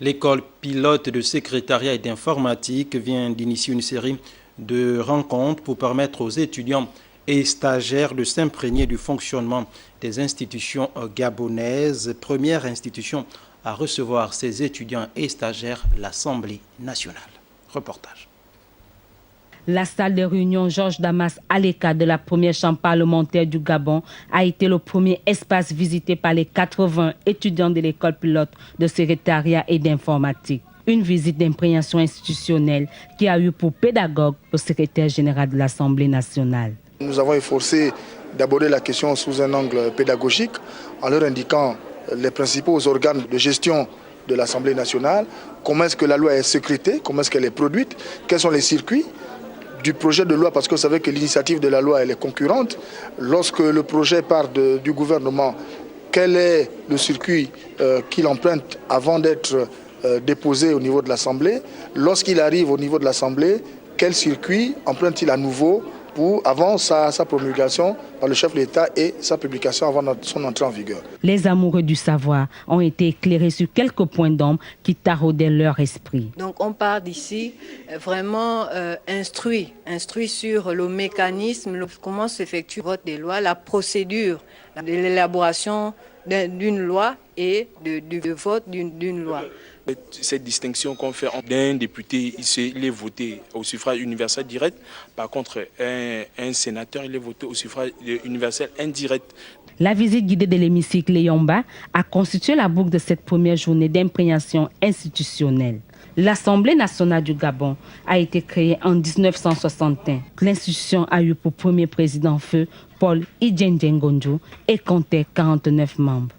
L'école pilote de secrétariat et d'informatique vient d'initier une série de rencontres pour permettre aux étudiants et stagiaires de s'imprégner du fonctionnement des institutions gabonaises. Première institution à recevoir ces étudiants et stagiaires, l'Assemblée nationale. Reportage. La salle de réunion Georges Damas Aleka de la première chambre parlementaire du Gabon a été le premier espace visité par les 80 étudiants de l'école pilote de secrétariat et d'informatique. Une visite d'imprégnation institutionnelle qui a eu pour pédagogue le secrétaire général de l'Assemblée nationale. Nous avons efforcé d'aborder la question sous un angle pédagogique en leur indiquant les principaux organes de gestion de l'Assemblée nationale, comment est-ce que la loi est sécrétée, comment est-ce qu'elle est produite, quels sont les circuits du projet de loi, parce que vous savez que l'initiative de la loi elle est concurrente. Lorsque le projet part du gouvernement, quel est le circuit qu'il emprunte avant d'être déposé au niveau de l'Assemblée? Lorsqu'il arrive au niveau de l'Assemblée, quel circuit emprunte-t-il à nouveau avant sa promulgation par le chef de l'État et sa publication avant son entrée en vigueur? Les amoureux du savoir ont été éclairés sur quelques points d'ombre qui taraudaient leur esprit. Donc on part d'ici vraiment instruit sur le mécanisme, comment s'effectue le vote des lois, la procédure de l'élaboration d'une loi et du vote d'une loi. Cette distinction qu'on fait d'un député, il est voté au suffrage universel direct. Par contre, un sénateur, il est voté au suffrage universel indirect. La visite guidée de l'hémicycle Yomba a constitué la boucle de cette première journée d'imprégnation institutionnelle. L'Assemblée nationale du Gabon a été créée en 1961. L'institution a eu pour premier président feu Paul Idjendjengonjo et comptait 49 membres.